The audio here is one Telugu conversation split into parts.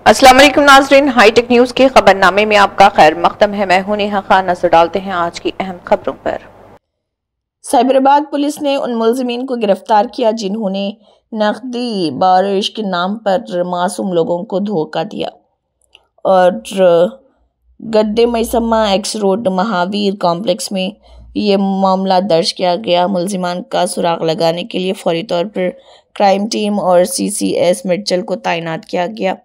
अस्सलाम वालेकुम नाज़रीन, हाईटेक न्यूज़ के खबरनामे में आपका खैर मक़दम है। मैं हूं नेहा खान। नजर डालते हैं आज की अहम खबरों पर। साइबराबाद पुलिस ने उन मुलजिमीन को गिरफ्तार किया जिन्होंने नकदी बारिश के नाम पर मासूम लोगों को धोखा दिया और गड्ढे Maisamma x road Mahavir complex में ये मामला दर्ज किया गया। मुलजिमान का सुराग लगाने के लिए फौरी तौर पर क्राइम टीम और CCS मिर्चल को तैनात किया गया।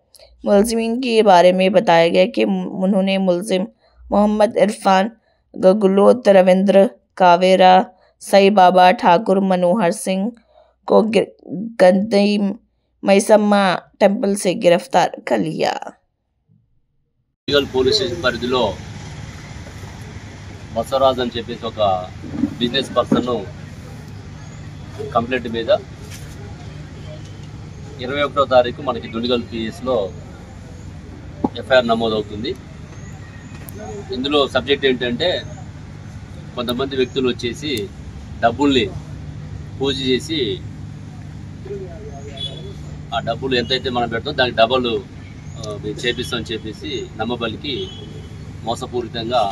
मुलजिमीन के बारे में बताया गया कि उन्होंने मुलजिम मोहम्मद इरफान, गगुलोत रविंद्र, कावेरा, साई बाबा ठाकुर, मनोहर सिंह को गड्ढे मैसम्मा टेंपल से गिरफ्तार कर लिया। పోలీస్ స్టేషన్ పరిధిలో బసవరాజ్ అని చెప్పేసి ఒక బిజినెస్ పర్సన్ కంప్లైంట్ మీద 21వ తారీఖు మనకి దుండిగల్ PSలో FIR నమోదవుతుంది. ఇందులో సబ్జెక్ట్ ఏంటంటే కొంతమంది వ్యక్తులు వచ్చేసి డబ్బుల్ని పూజ చేసి ఆ డబ్బులు ఎంతైతే మనం పెడతామో దానికి డబల్ మేము చేపిస్తామని చెప్పేసి నమ్మబలికి మోసపూరితంగా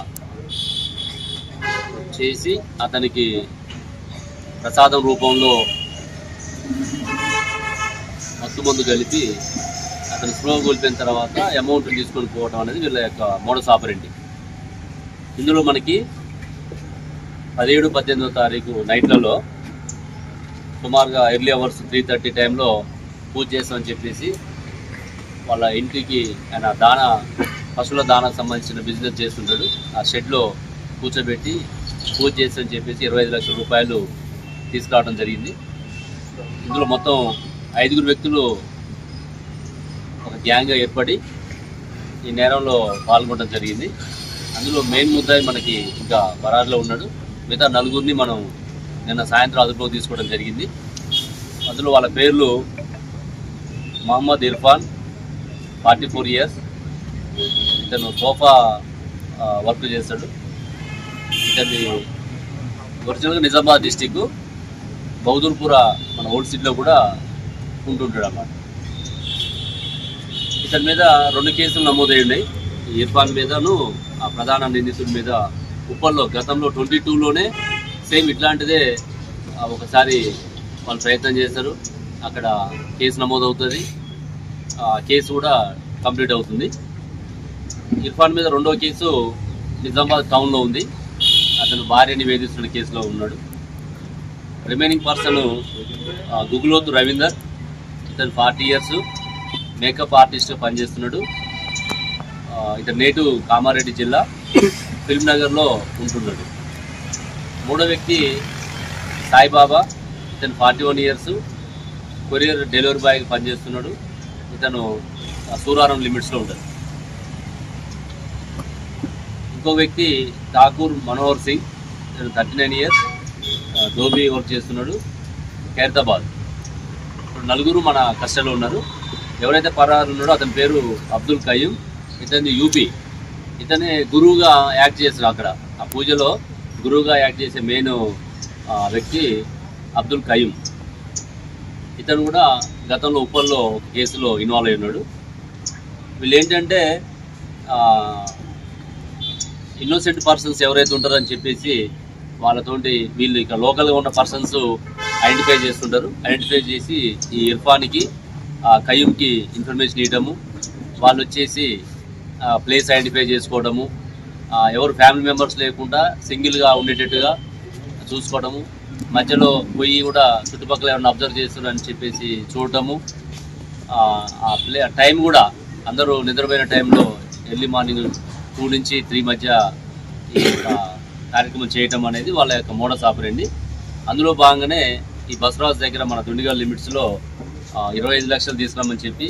చేసి అతనికి ప్రసాదం రూపంలో మత్తుమందు కలిపి అతను స్లో కోల్పోయిన తర్వాత అమౌంట్ తీసుకొని పోవడం అనేది వీళ్ళ యొక్క మోడస్ ఆపరెండి. ఇందులో మనకి 17, 18వ తారీఖు నైట్లలో సుమారుగా ఎర్లీ అవర్స్ 3:30 టైంలో పూజ చేస్తామని చెప్పేసి వాళ్ళ ఇంటికి ఆయన పశువుల దానాకు సంబంధించిన బిజినెస్ చేస్తుంటాడు. ఆ షెడ్లో కూర్చోబెట్టి పూజ చేస్తామని చెప్పేసి 25 లక్షల రూపాయలు తీసుకురావడం జరిగింది. ఇందులో మొత్తం 5 వ్యక్తులు ఒక గ్యాంగ్గా ఏర్పడి ఈ నేరంలో పాల్గొనడం జరిగింది. అందులో మెయిన్ ముద్దాయి మనకి ఇంకా బరార్లో ఉన్నాడు. మిగతా 4 మనం నిన్న సాయంత్రం అదుపులోకి తీసుకోవడం జరిగింది. అందులో వాళ్ళ పేర్లు మొహమ్మద్ ఇర్ఫాన్, 44 ఇయర్స్, ఇతను సోఫా వర్క్ చేస్తాడు. ఇతని ఒరిజినల్గా నిజామాబాద్ డిస్టిక్ బౌదూర్పుర మన ఓల్డ్ సిటీలో కూడా ఉంటుంటాడు అన్నమాట. ఇతని మీద 2 కేసులు నమోదయ్యి ఉన్నాయి. ఈ ఇర్ఫాన్ మీదను ఆ ప్రధాన నిందితుడి మీద ఉప్పల్లో గతంలో 22లోనే సేమ్ ఇట్లాంటిదే ఒకసారి వాళ్ళు ప్రయత్నం చేస్తారు. అక్కడ కేసు నమోదవుతుంది. కేసు కూడా కంప్లీట్ అవుతుంది. ఇర్ఫాన్ మీద 2వ కేసు నిజామాబాద్ టౌన్లో ఉంది. అతను భార్యని వేధిస్తున్న కేసులో ఉన్నాడు. రిమైనింగ్ పర్సన్ గుగులోత్ రవీందర్, ఇతను 40 ఇయర్స్, మేకప్ ఆర్టిస్ట్ పనిచేస్తున్నాడు. ఇతను నేటివ్ కామారెడ్డి జిల్లా ఫిల్మ్ నగర్లో ఉంటున్నాడు. 3వ వ్యక్తి సాయిబాబా, ఇతను 41 ఇయర్స్, కొరియర్ డెలివరీ బాయ్కి పనిచేస్తున్నాడు. ఇతను సూరారం లిమిట్స్లో ఉంటాడు. ఇంకో వ్యక్తి ఠాకూర్ మనోహర్ సింగ్, ఇతను 39 ఇయర్స్, ధోబీ వర్క్ చేస్తున్నాడు, ఖైరతాబాద్. 4 మన కస్టడీలో ఉన్నారు. ఎవరైతే పరారు ఉన్నాడో అతని పేరు అబ్దుల్ కయ్యూమ్, ఇతని యూపీ. ఇతనే గురువుగా యాక్ట్ చేస్తున్నాడు. అక్కడ ఆ పూజలో గురువుగా యాక్ట్ చేసే మెయిన్ వ్యక్తి అబ్దుల్ కయ్యూమ్. ఇతను కూడా గతంలో ఉప్పల్లో ఒక కేసులో ఇన్వాల్వ్ అయి ఉన్నాడు. వీళ్ళు ఏంటంటే ఇన్నోసెంట్ పర్సన్స్ ఎవరైతే ఉంటారని చెప్పేసి వాళ్ళతోటి వీళ్ళు ఇక లోకల్గా ఉన్న పర్సన్స్ ఐడెంటిఫై చేస్తుంటారు. ఐడెంటిఫై చేసి ఈ ఇర్ఫాన్కి కయ్యూమ్కి ఇన్ఫర్మేషన్ ఇవ్వడము, వాళ్ళు వచ్చేసి ప్లేస్ ఐడెంటిఫై చేసుకోవడము, ఎవరు ఫ్యామిలీ మెంబర్స్ లేకుండా సింగిల్గా ఉండేటట్టుగా చూసుకోవడము, మధ్యలో పోయి కూడా చుట్టుపక్కల ఏమైనా అబ్జర్వ్ చేస్తున్నారని చెప్పేసి చూడటము, టైం కూడా అందరూ నిద్రపోయిన టైంలో ఎర్లీ మార్నింగ్ 2 నుంచి 3 మధ్య ఈ కార్యక్రమం చేయటం అనేది వాళ్ళ యొక్క మోడస్ ఆపరెండి. అందులో భాగంగానే ఈ బసవరాజ్ దగ్గర మన దుండిగల్ లిమిట్స్లో 25 లక్షలు తీసుకురామని చెప్పి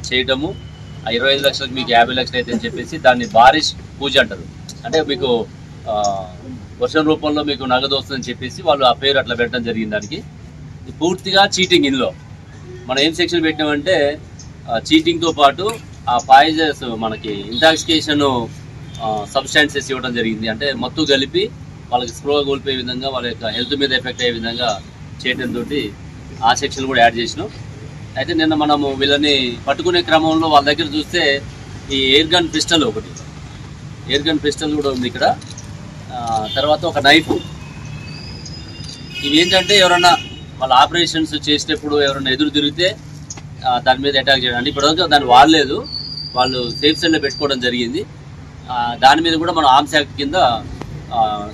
చేయటము. ఆ 25 లక్షలకు మీకు 50 లక్షలు అయితే అని చెప్పేసి దాన్ని బారిష్ పూజ అంటారు. అంటే మీకు వర్షం రూపంలో మీకు నగదు వస్తుందని చెప్పేసి వాళ్ళు ఆ పేరు అట్లా పెట్టడం జరిగింది. దానికి పూర్తిగా చీటింగ్. ఇందులో మనం ఏం సెక్షన్ పెట్టామంటే చీటింగ్తో పాటు ఆ పాయిజన్స్ మనకి ఇంటాక్సికేషన్ సబ్స్టాన్సెస్ ఇవ్వడం జరిగింది. అంటే మత్తు కలిపి వాళ్ళకి స్ప్రోగా కోల్పోయే విధంగా వాళ్ళ యొక్క హెల్త్ మీద ఎఫెక్ట్ అయ్యే విధంగా చేయడంతో ఆ సెక్షన్ కూడా యాడ్ చేసినాం. అయితే నిన్న మనము వీళ్ళని పట్టుకునే క్రమంలో వాళ్ళ దగ్గర చూస్తే ఈ ఎయిర్ గన్ పిస్టల్ కూడా ఉంది ఇక్కడ. తర్వాత ఒక నైఫ్. ఇవి ఏంటంటే ఎవరన్నా వాళ్ళ ఆపరేషన్స్ చేసేటప్పుడు ఎవరన్నా ఎదురు తిరిగితే దాని మీద అటాక్ చేయడం. అంటే ఇప్పటివరకు దాన్ని వాడలేదు, వాళ్ళు సేఫ్ సైడ్లో పెట్టుకోవడం జరిగింది. దాని మీద కూడా మనం ఆర్మ్స్ యాక్ట్ కింద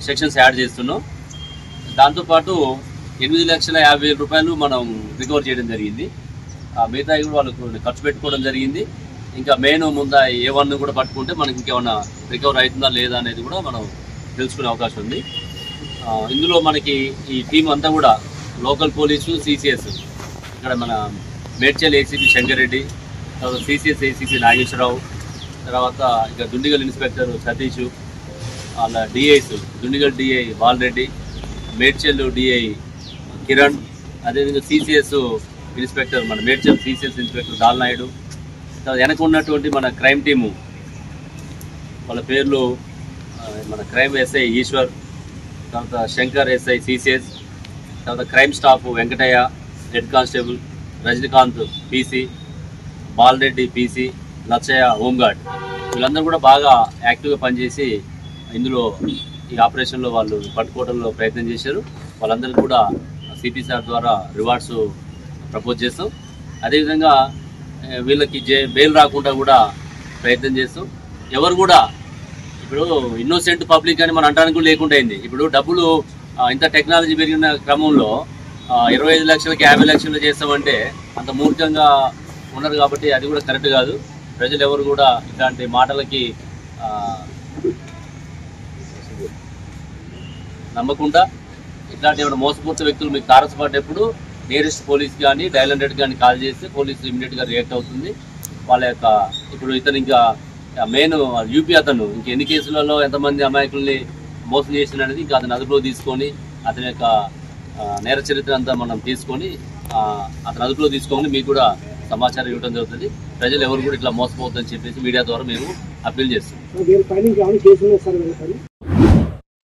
సెక్షన్స్ యాడ్ చేస్తున్నాం. దాంతోపాటు 8,50,000 రూపాయలు మనం రికవర్ చేయడం జరిగింది. మిగతా కూడా వాళ్ళు ఖర్చు పెట్టుకోవడం జరిగింది. ఇంకా మెయిన్ ముందా A1 కూడా పట్టుకుంటే మనకి ఇంకేమన్నా రికవర్ అవుతుందా లేదా అనేది కూడా మనం తెలుసుకునే అవకాశం ఉంది. ఇందులో మనకి ఈ టీం అంతా కూడా లోకల్ పోలీసు, CCS, ఇక్కడ మన మేడ్చల్ ACP శంకర్-రెడ్డి, తర్వాత CCS ACP నాగేశ్వరరావు, తర్వాత ఇక దుండిగల్ ఇన్స్పెక్టర్ సతీష్, వాళ్ళ DIs Dundigal DI Bala Reddy, Medchal DI Kiran, అదేవిధంగా CCS ఇన్స్పెక్టర్ మన మేడ్చల్ CCS ఇన్స్పెక్టర్ దాల్నాయుడు, వెనక ఉన్నటువంటి మన క్రైమ్ టీము వాళ్ళ పేర్లు మన క్రైమ్ SI ఈశ్వర్, తర్వాత శంకర్ SI CCS, తర్వాత crime staff Venkataiah head constable, Rajinikanth PC, Balareddy PC, Lachaiah home guard, వీళ్ళందరూ కూడా బాగా యాక్టివ్గా పనిచేసి ఇందులో ఈ ఆపరేషన్లో వాళ్ళు పట్టుకోవడంలో ప్రయత్నం చేశారు. వాళ్ళందరికీ కూడా CP సార్ ద్వారా రివార్డ్స్ ప్రపోజ్ చేస్తాం. అదేవిధంగా వీళ్ళకి బెయిల్ రాకుండా కూడా ప్రయత్నం చేస్తాం. ఎవరు కూడా ఇప్పుడు ఇన్నోసెంట్ పబ్లిక్ అని మనం అనడానికి కూడా లేకుండా అయింది. ఇప్పుడు డబ్బులు ఇంత టెక్నాలజీ పెరిగిన క్రమంలో 25 లక్షలకి 50 లక్షలు చేస్తామంటే అంత మూర్ఖంగా ఉండరు. కాబట్టి అది కూడా కరెక్ట్ కాదు. ప్రజలు ఎవరు కూడా ఇట్లాంటి మాటలకి నమ్మకుండా ఇట్లాంటి ఏమైనా మోసపూరిత వ్యక్తులు మీకు తారసపడ్డప్పుడు నియరెస్ట్ పోలీస్ కానీ డయల్ 100 కానీ కాల్ చేస్తే పోలీసు ఇమీడియట్గా రియాక్ట్ అవుతుంది. వాళ్ళ యొక్క ఇప్పుడు ఇతను ఇంకా మెయిన్ UP అతను ఇంక ఎన్ని కేసులలో ఎంతమంది అమాయకుల్ని మోసం చేసిన అనేది ఇంకా అతను అదుపులో తీసుకొని అతని యొక్క నేర చరిత్ర అంతా మనం తీసుకొని అతను అదుపులో తీసుకోమని మీకు కూడా సమాచారం ఇవ్వడం జరుగుతుంది. ప్రజలు ఎవరు కూడా ఇట్లా మోసపోవద్దని చెప్పేసి మీడియా ద్వారా మేము అప్పీల్ చేస్తాం.